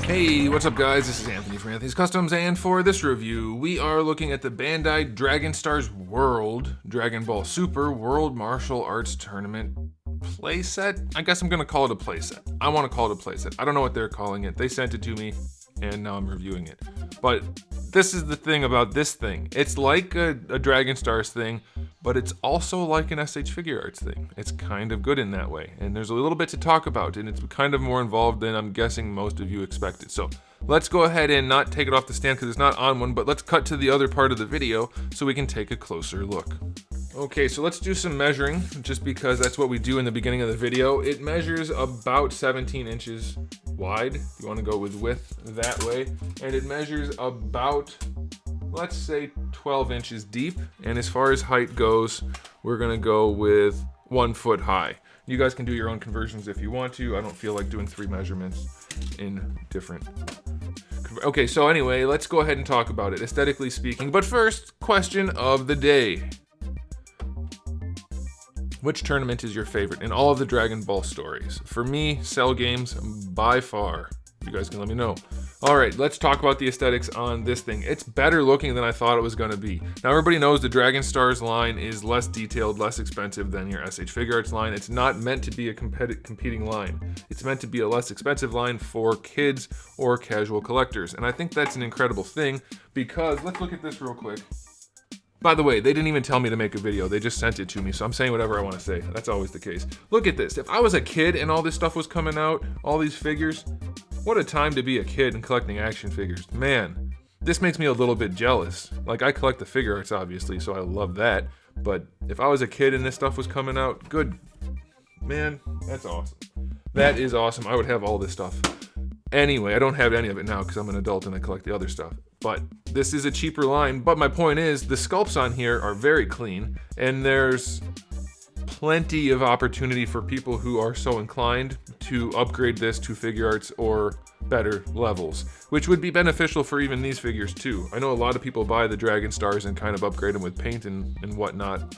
Hey, what's up guys? This is Anthony from Anthony's Customs, and for this review, we are looking at the Bandai Dragon Stars World Dragon Ball Super World Martial Arts Tournament playset. I guess I'm gonna call it a playset. I want to call it a playset. I don't know what they're calling it. They sent it to me, and now I'm reviewing it. But this is the thing about this thing. It's like a Dragon Stars thing, but it's also like an SH Figuarts thing. It's kind of good in that way, and there's a little bit to talk about, and it's kind of more involved than I'm guessing most of you expected. So let's go ahead and not take it off the stand because it's not on one, but let's cut to the other part of the video so we can take a closer look. Okay, so let's do some measuring, just because that's what we do in the beginning of the video. It measures about 17 inches wide, if you want to go with width that way, and it measures about, let's say, 12 inches deep, and as far as height goes, we're gonna go with 1 foot high. You guys can do your own conversions if you want to. I don't feel like doing 3 measurements in different. Okay, so anyway, let's go ahead and talk about it, aesthetically speaking. But first, question of the day. Which tournament is your favorite in all of the Dragon Ball stories? For me, Cell Games by far. You guys can let me know. Alright, let's talk about the aesthetics on this thing. It's better looking than I thought it was going to be. Now everybody knows the Dragon Stars line is less detailed, less expensive than your SH Figuarts line. It's not meant to be a competing line. It's meant to be a less expensive line for kids or casual collectors. And I think that's an incredible thing because, let's look at this real quick. By the way, they didn't even tell me to make a video. They just sent it to me, so I'm saying whatever I want to say. That's always the case. Look at this. If I was a kid and all this stuff was coming out, all these figures, what a time to be a kid and collecting action figures. Man, this makes me a little bit jealous. Like, I collect the Figuarts, obviously, so I love that. But if I was a kid and this stuff was coming out, good. Man, that's awesome. That is awesome. I would have all this stuff. Anyway, I don't have any of it now because I'm an adult and I collect the other stuff. But this is a cheaper line. But my point is, the sculpts on here are very clean, and there's plenty of opportunity for people who are so inclined to upgrade this to Figuarts or better levels, which would be beneficial for even these figures too. I know a lot of people buy the Dragon Stars and kind of upgrade them with paint and whatnot.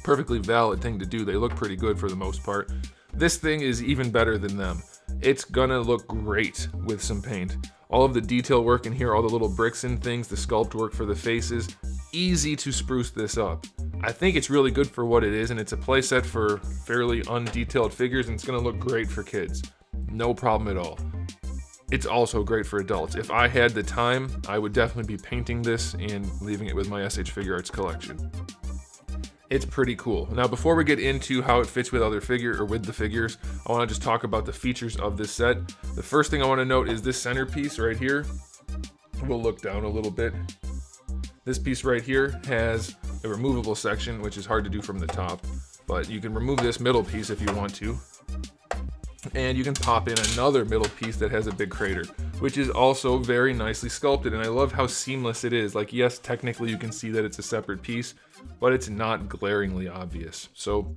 Perfectly valid thing to do. They look pretty good for the most part. This thing is even better than them. It's gonna look great with some paint. All of the detail work in here, all the little bricks and things, the sculpt work for the faces, easy to spruce this up. I think it's really good for what it is, and it's a playset for fairly undetailed figures, and it's gonna look great for kids. No problem at all. It's also great for adults. If I had the time, I would definitely be painting this and leaving it with my SH Figuarts collection. It's pretty cool. Now, before we get into how it fits with the figures, I want to just talk about the features of this set. The first thing I want to note is this centerpiece right here. We'll look down a little bit. This piece right here has a removable section, which is hard to do from the top, but you can remove this middle piece if you want to. And you can pop in another middle piece that has a big crater, which is also very nicely sculpted, and I love how seamless it is. Like, yes, technically you can see that it's a separate piece, but it's not glaringly obvious. So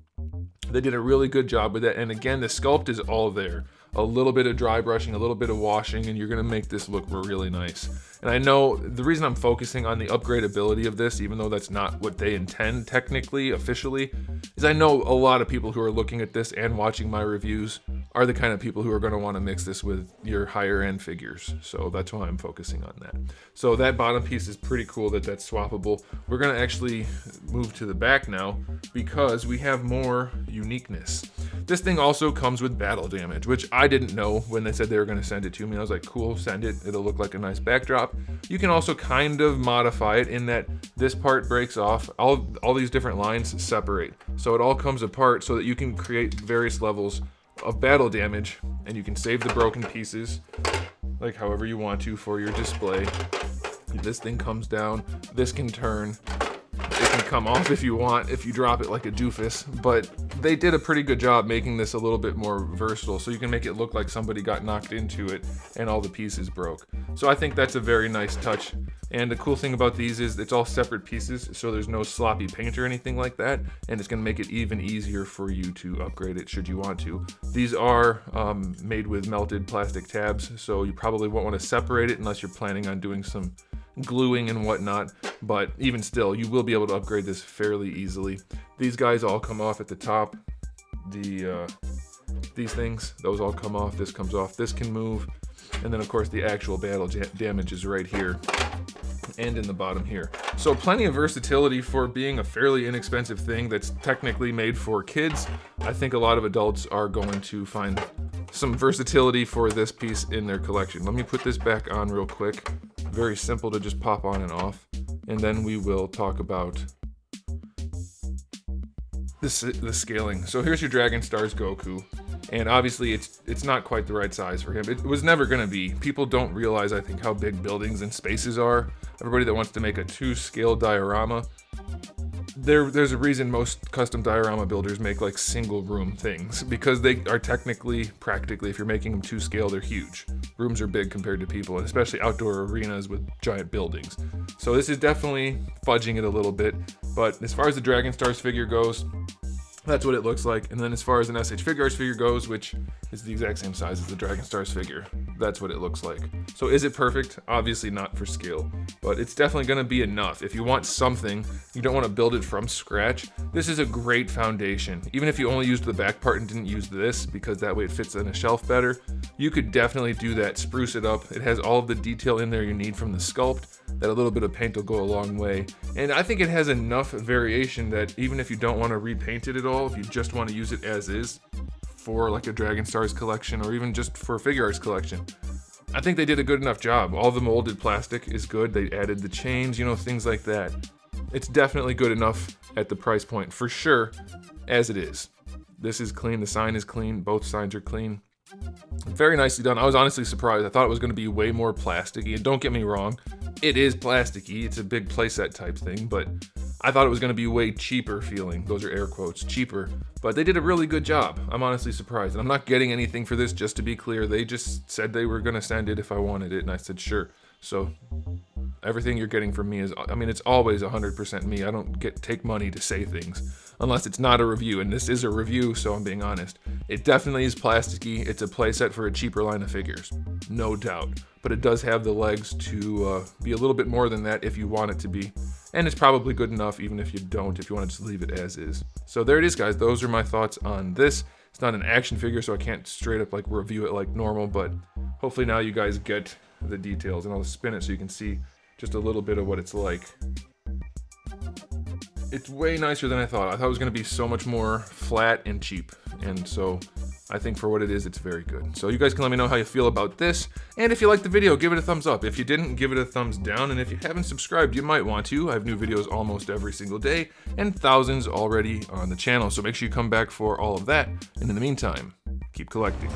they did a really good job with that, and again, the sculpt is all there. A little bit of dry brushing, a little bit of washing, and you're gonna make this look really nice. And I know the reason I'm focusing on the upgradability of this, even though that's not what they intend technically, officially, is I know a lot of people who are looking at this and watching my reviews are the kind of people who are gonna wanna mix this with your higher end figures. So that's why I'm focusing on that. So that bottom piece is pretty cool that that's swappable. We're gonna actually move to the back now because we have more uniqueness. This thing also comes with battle damage, which I didn't know when they said they were going to send it to me. I was like, cool, send it. It'll look like a nice backdrop. You can also kind of modify it in that this part breaks off. All these different lines separate. So it all comes apart so that you can create various levels of battle damage, and you can save the broken pieces like however you want to for your display. This thing comes down. This can turn. It can come off if you want, if you drop it like a doofus, but they did a pretty good job making this a little bit more versatile, so you can make it look like somebody got knocked into it and all the pieces broke. So I think that's a very nice touch. And the cool thing about these is it's all separate pieces, so there's no sloppy paint or anything like that, and it's gonna make it even easier for you to upgrade it should you want to. These are made with melted plastic tabs, so you probably won't want to separate it unless you're planning on doing some gluing and whatnot, but even still, you will be able to upgrade this fairly easily. These guys all come off at the top. These things, those all come off. This comes off. This can move. And then of course the actual battle damage is right here and in the bottom here. So plenty of versatility for being a fairly inexpensive thing that's technically made for kids. I think a lot of adults are going to find some versatility for this piece in their collection. Let me put this back on real quick. Very simple to just pop on and off. And then we will talk about the scaling. So here's your Dragon Stars Goku. And obviously it's not quite the right size for him. It was never gonna be. People don't realize, I think, how big buildings and spaces are. Everybody that wants to make a 2-scale diorama, there's a reason most custom diorama builders make like single room things, because they are technically, practically, if you're making them 2-scale, they're huge. Rooms are big compared to people, and especially outdoor arenas with giant buildings. So this is definitely fudging it a little bit, but as far as the Dragon Stars figure goes, that's what it looks like. And then as far as an SH Figuarts figure goes, which is the exact same size as the Dragon Stars figure, that's what it looks like. So is it perfect? Obviously not for scale, but it's definitely gonna be enough. If you want something, you don't wanna build it from scratch, this is a great foundation. Even if you only used the back part and didn't use this, because that way it fits in a shelf better, you could definitely do that, spruce it up. It has all of the detail in there you need from the sculpt. That a little bit of paint will go a long way. And I think it has enough variation that even if you don't want to repaint it at all, if you just want to use it as is for like a Dragon Stars collection or even just for a Figuarts collection, I think they did a good enough job. All the molded plastic is good. They added the chains, you know, things like that. It's definitely good enough at the price point for sure as it is. This is clean. The sign is clean. Both signs are clean. Very nicely done. I was honestly surprised. I thought it was going to be way more plasticky. And don't get me wrong, it is plasticky. It's a big playset type thing, but I thought it was going to be way cheaper feeling. Those are air quotes, cheaper. But they did a really good job. I'm honestly surprised. And I'm not getting anything for this, just to be clear. They just said they were going to send it if I wanted it, and I said sure. So everything you're getting from me is, I mean, it's always 100% me. I don't take money to say things unless it's not a review, and this is a review, so I'm being honest. It definitely is plasticky. It's a playset for a cheaper line of figures, no doubt. But it does have the legs to be a little bit more than that if you want it to be. And it's probably good enough even if you don't, if you want to just leave it as is. So there it is, guys. Those are my thoughts on this. It's not an action figure, so I can't straight up like review it like normal, but hopefully now you guys get the details, and I'll spin it so you can see just a little bit of what it's like. It's way nicer than I thought. I thought it was going to be so much more flat and cheap, and so I think for what it is, it's very good. So you guys can let me know how you feel about this, and if you liked the video, give it a thumbs up. If you didn't, give it a thumbs down, and if you haven't subscribed, you might want to. I have new videos almost every single day, and thousands already on the channel, so make sure you come back for all of that, and in the meantime, keep collecting.